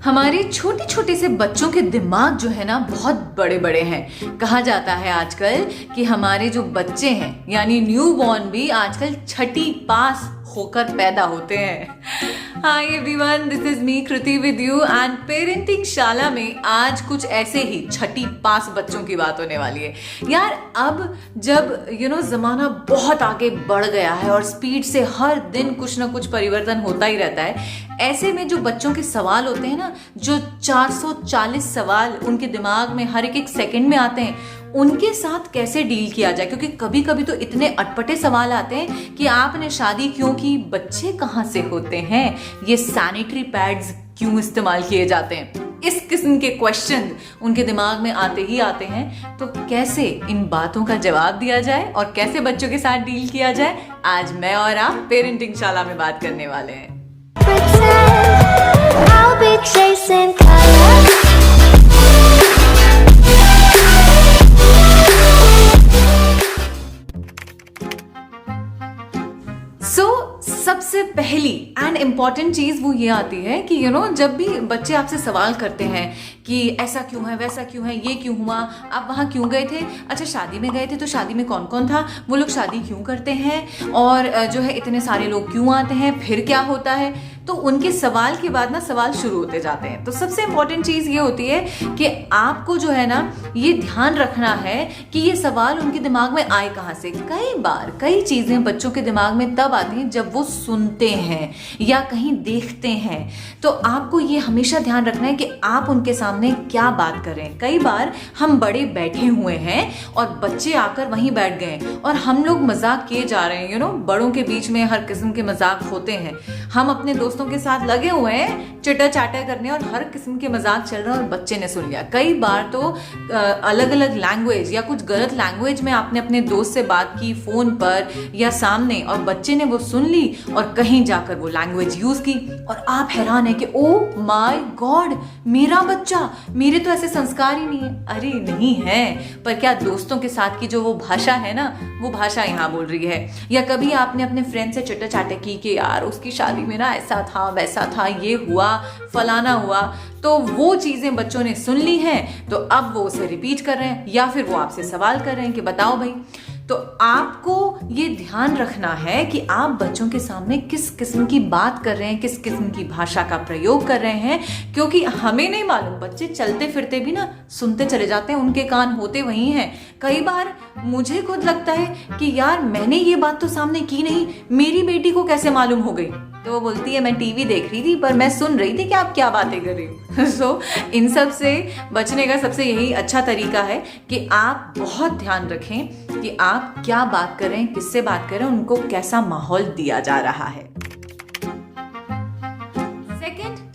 हमारे छोटे छोटे से बच्चों के दिमाग जो है ना बहुत बड़े बड़े हैं। कहा जाता है आजकल कि हमारे जो बच्चे हैं यानी न्यू बॉर्न भी आजकल छठी पास होकर पैदा होते हैं। Hi everyone, this is me Kriti with you and parenting शाला में आज कुछ ऐसे ही छठी पास बच्चों की बात होने वाली है। यार अब जब जमाना बहुत आगे बढ़ गया है और स्पीड से हर दिन कुछ ना कुछ परिवर्तन होता ही रहता है, ऐसे में जो बच्चों के सवाल होते हैं ना, जो 440 सवाल उनके दिमाग में हर एक सेकंड में आते हैं, उनके साथ कैसे डील किया जाए। क्योंकि कभी कभी तो इतने अटपटे सवाल आते हैं कि आपने शादी क्यों की, बच्चे कहाँ से होते हैं, ये सैनिटरी पैड्स क्यों इस्तेमाल किए जाते हैं, इस किस्म के क्वेश्चन उनके दिमाग में आते ही आते हैं। तो कैसे इन बातों का जवाब दिया जाए और कैसे बच्चों के साथ डील किया जाए, आज मैं और आप पेरेंटिंग शाला में बात करने वाले हैं। I'll be chasing colors. सबसे पहली एंड इम्पॉर्टेंट चीज वो ये आती है कि जब भी बच्चे आपसे सवाल करते हैं कि ऐसा क्यों है, वैसा क्यों है, ये क्यों हुआ, आप वहाँ क्यों गए थे, अच्छा शादी में गए थे तो शादी में कौन कौन था, वो लोग शादी क्यों करते हैं, और जो है इतने सारे लोग क्यों आते हैं, फिर क्या होता है, तो उनके सवाल के बाद ना सवाल शुरू होते जाते हैं। तो सबसे इम्पोर्टेंट चीज ये होती है कि आपको जो है ना ये ध्यान रखना है कि ये सवाल उनके दिमाग में आए कहाँ से। कई बार कई चीजें बच्चों के दिमाग में तब आती हैं जब वो सुनते हैं या कहीं देखते हैं। तो आपको ये हमेशा ध्यान रखना है कि आप उनके सामने क्या बात करें। कई बार हम बड़े बैठे हुए हैं और बच्चे आकर वहीं बैठ गए और हम लोग मजाक किए जा रहे हैं। बड़ों के बीच में हर किस्म के मजाक होते हैं, हम अपने दोस्तों के साथ लगे हुए हैं चिटर चाटर करने और हर किस्म के मजाक चल रहा है और बच्चे ने सुन लिया। कई बार तो अलग अलग लैंग्वेज या कुछ गलत लैंग्वेज में आपने अपने दोस्त से बात की फोन पर या सामने और बच्चे ने वो सुन ली और कहीं जाकर वो लैंग्वेज यूज की और आप हैरान है कि ओ माय गॉड, मेरा बच्चा, मेरे तो ऐसे संस्कार ही नहीं है। अरे नहीं है, पर क्या दोस्तों के साथ की जो वो भाषा है ना, वो भाषा यहाँ बोल रही है। या कभी आपने अपने फ्रेंड से चिटर चाटे की कि यार उसकी शादी में ना ऐसा था, वैसा था, ये हुआ, फलाना हुआ, तो वो चीजें बच्चों ने सुन ली हैं, तो अब वो उसे रिपीट कर रहे हैं या फिर वो आपसे सवाल कर रहे हैं कि बताओ भाई। तो आपको ये ध्यान रखना है कि आप बच्चों के सामने किस किस्म की बात कर रहे हैं, किस किस्म की भाषा का प्रयोग कर रहे हैं, क्योंकि हमें नहीं मालूम, बच्चे चलते फिरते भी ना सुनते चले जाते हैं, उनके कान होते वहीं हैं। कई बार मुझे खुद लगता है कि यार मैंने ये बात तो सामने की नहीं, मेरी बेटी को कैसे मालूम हो गई, तो वो बोलती है मैं टीवी देख रही थी पर मैं सुन रही थी कि आप क्या बातें कर रही हो। सो इन सब से बचने का सबसे यही अच्छा तरीका है कि आप बहुत ध्यान रखें कि आप क्या बात कर रहे हैं, किससे बात कर रहे हैं, उनको कैसा माहौल दिया जा रहा है।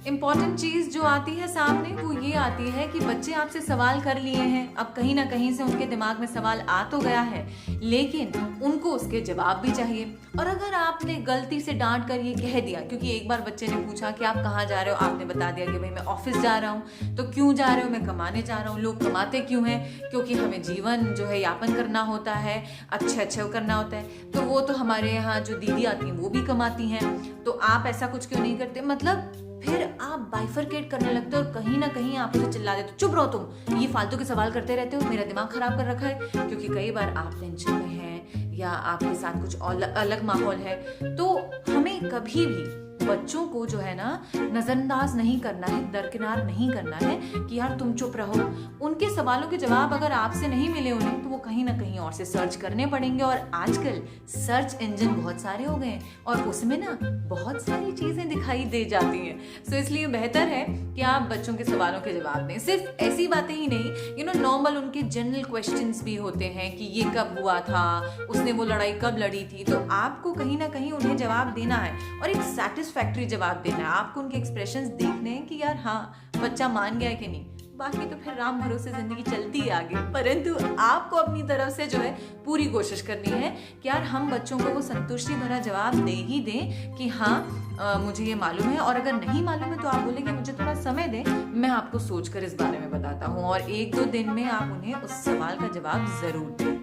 इंपॉर्टेंट चीज जो आती है सामने वो ये आती है कि बच्चे आपसे सवाल कर लिए हैं, अब कहीं ना कहीं से उनके दिमाग में सवाल आ तो गया है, लेकिन उनको उसके जवाब भी चाहिए। और अगर आपने गलती से डांट कर ये कह दिया, क्योंकि एक बार बच्चे ने पूछा कि आप कहाँ जा रहे हो, आपने बता दिया कि भाई मैं ऑफिस जा रहा हूँ, तो क्यों जा रहे हो, मैं कमाने जा रहा हूँ। लोग कमाते क्यों हैं, क्योंकि हमें जीवन जो है यापन करना होता है, अच्छे करना होता है, तो वो तो हमारे यहाँ जो दीदी आती हैं वो भी कमाती हैं, तो आप ऐसा कुछ क्यों नहीं करते। मतलब फिर आप बाइफरकेट करने लगते हो और कहीं ना कहीं आप उसे चिल्ला देते हो, चुप रहो तुम, ये फालतू के सवाल करते रहते हो, मेरा दिमाग खराब कर रखा है। क्योंकि कई बार आप टेंशन में हैं या आपके साथ कुछ अलग माहौल है, तो हमें कभी भी बच्चों को जो है ना नजरअंदाज नहीं करना है, दरकिनार नहीं करना है कि यार तुम चुप रहो। उनके सवालों के जवाब अगर आपसे नहीं मिले उन्हें, तो वो कहीं ना कहीं और से सर्च करने पड़ेंगे, और आजकल सर्च इंजन बहुत सारे हो गए हैं और उसमें ना बहुत सारी चीजें दिखाई दे जाती हैं। सो इसलिए बेहतर है कि आप बच्चों के सवालों के जवाब दें। सिर्फ ऐसी बातें ही नहीं, नॉर्मल उनके जनरल क्वेश्चंस भी होते हैं कि ये कब हुआ था, उसने वो लड़ाई कब लड़ी थी, तो आपको कहीं ना कहीं उन्हें जवाब देना है और एक फैक्ट्री जवाब देना है। आपको उनके एक्सप्रेशंस देखने हैं कि यार हाँ बच्चा मान गया है कि नहीं। बाकी तो फिर राम भरोसे जिंदगी चलती है आगे, परंतु आपको अपनी तरफ से जो है पूरी कोशिश करनी है कि यार हम बच्चों को वो संतुष्टि भरा जवाब दे ही दें कि हाँ मुझे ये मालूम है, और अगर नहीं मालूम है तो आप बोलेंगे मुझे थोड़ा समय दें, मैं आपको सोचकर इस बारे में बताता हूँ, और 1-2 दिन में आप उन्हें उस सवाल का जवाब जरूर दें।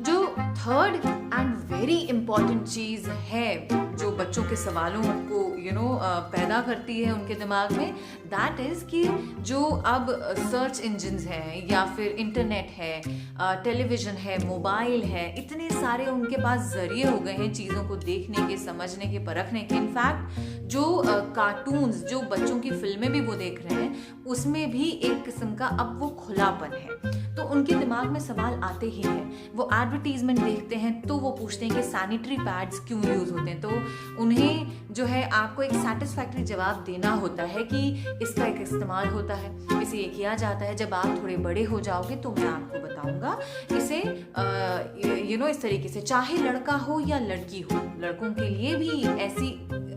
जो थर्ड एंड वेरी इंपॉर्टेंट चीज है जो बच्चों के सवालों को पैदा करती है उनके दिमाग में, दैट इज़ कि जो अब सर्च इंजिन्स हैं या फिर इंटरनेट है, टेलीविज़न है, मोबाइल है, इतने सारे उनके पास ज़रिए हो गए हैं चीज़ों को देखने के, समझने के, परखने के। इनफैक्ट जो कार्टून्स, जो बच्चों की फिल्में भी वो देख रहे हैं, उसमें भी एक किस्म का अब वो खुलापन है। तो उनके दिमाग में सवाल आते ही हैं। वो एडवर्टीजमेंट देखते हैं तो वो पूछते हैं कि सैनिटरी पैड्स क्यों यूज़ होते हैं। तो उन्हें जो है आपको एक सेटिस्फैक्ट्री जवाब देना होता है कि इसका एक इस्तेमाल होता है, इसे ये किया जाता है। जब आप थोड़े बड़े हो जाओगे तो मैं आपको बताऊंगा इसे इस तरीके से, चाहे लड़का हो या लड़की हो, लड़कों के लिए भी ऐसी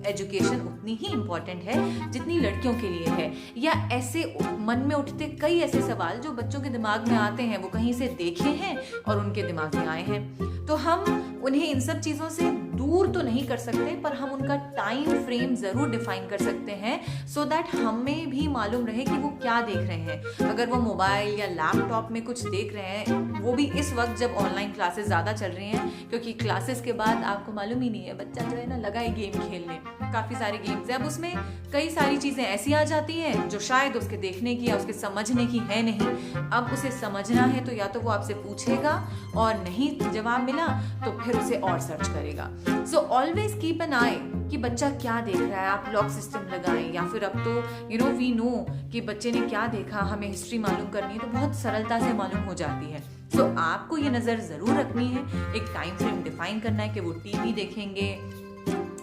एजुकेशन उतनी ही इम्पोर्टेंट है जितनी लड़कियों के लिए है। या ऐसे मन में उठते कई ऐसे सवाल जो बच्चों के दिमाग में आते हैं, वो कहीं से देखे हैं और उनके दिमाग में आए हैं। तो हम उन्हें इन सब चीज़ों से दूर तो नहीं कर सकते, पर हम उनका टाइम फ्रेम ज़रूर डिफाइन कर सकते हैं सो दैट हमें भी मालूम रहे कि वो क्या देख रहे हैं। अगर वो मोबाइल या लैपटॉप में कुछ देख रहे हैं, वो भी इस वक्त जब ऑनलाइन क्लासेस ज़्यादा चल रही हैं, क्योंकि क्लासेस के बाद आपको मालूम ही नहीं है, बच्चा जो है ना लगा है गेम खेलने। काफ़ी सारे गेम्स हैं, अब उसमें कई सारी चीज़ें ऐसी आ जाती हैं जो शायद उसके देखने की या उसके समझने की है नहीं। अब उसे समझना है तो या तो वो आपसे पूछेगा और नहीं जवाब मिला तो फिर उसे और सर्च करेगा। सो ऑलवेज कीप एन आई कि बच्चा क्या देख रहा है। आप लॉक सिस्टम लगाएं, या फिर अब तो वी नो कि बच्चे ने क्या देखा, हमें हिस्ट्री मालूम करनी है तो बहुत सरलता से मालूम हो जाती है। सो आपको ये नज़र ज़रूर रखनी है, एक टाइम फ्रेम डिफाइन करना है कि वो टीवी देखेंगे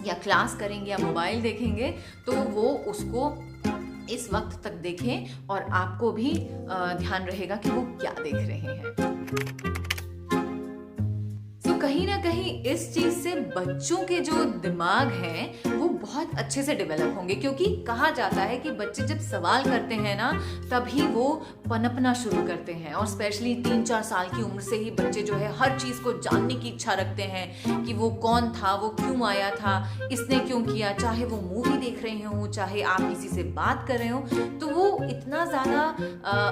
या क्लास करेंगे या मोबाइल देखेंगे तो वो उसको इस वक्त तक देखें और आपको भी ध्यान रहेगा कि वो क्या देख रहे हैं। कहीं ना कहीं इस चीज से बच्चों के जो दिमाग हैं वो बहुत अच्छे से डेवलप होंगे, क्योंकि कहा जाता है कि बच्चे जब सवाल करते हैं ना तभी वो पनपना शुरू करते हैं। और स्पेशली 3-4 साल की उम्र से ही बच्चे जो है हर चीज को जानने की इच्छा रखते हैं कि वो कौन था, वो क्यों आया था, इसने क्यों किया। चाहे वो मूवी देख रहे हो, चाहे आप किसी से बात कर रहे हो, तो वो इतना ज्यादा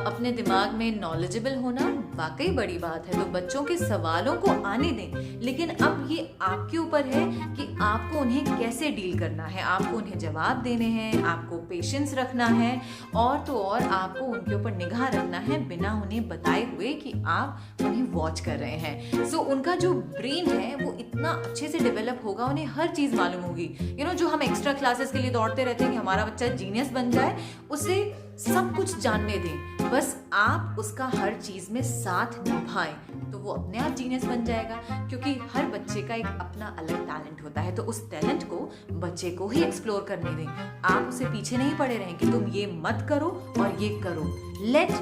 अपने दिमाग में नॉलेजेबल होना वाकई बड़ी बात है। तो बच्चों के सवालों को आने दें, लेकिन अब ये आपके ऊपर है कि आपको उन्हें कैसे डील करना है। आपको उन्हें जवाब देने हैं, आपको पेशेंस रखना है और तो और आपको उनके ऊपर निगाह रखना है बिना उन्हें बताए हुए कि आप उन्हें वॉच कर रहे हैं। सो उनका जो ब्रेन है वो इतना अच्छे से डेवलप होगा, उन्हें हर चीज़ मालूम होगी। जो हम एक्स्ट्रा क्लासेस के लिए दौड़ते रहते हैं कि हमारा बच्चा जीनियस बन जाए, उसे सब कुछ जानने दें, बस आप उसका हर चीज़ में साथ निभाएं तो वो अपने आप जीनियस बन जाएगा। क्योंकि हर बच्चे का एक अपना अलग टैलेंट होता है, तो उस टैलेंट को बच्चे को ही एक्सप्लोर करने दें। आप उसे पीछे नहीं पड़े रहें कि तुम ये मत करो और ये करो। लेट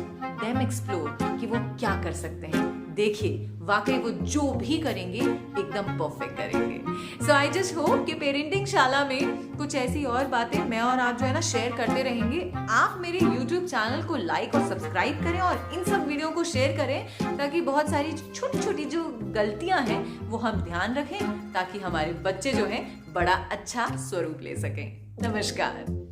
देम एक्सप्लोर कि वो क्या कर सकते हैं। देखिए वाकई वो जो भी करेंगे एकदम परफेक्ट करेंगे। सो आई जस्ट होप कि पेरेंटिंग शाला में कुछ ऐसी और बातें मैं और आप जो है ना शेयर करते रहेंगे। आप मेरे YouTube चैनल को लाइक और सब्सक्राइब करें और इन सब वीडियो को शेयर करें ताकि बहुत सारी छोटी छोटी जो गलतियां हैं वो हम ध्यान रखें, ताकि हमारे बच्चे जो हैं बड़ा अच्छा स्वरूप ले सकें। नमस्कार।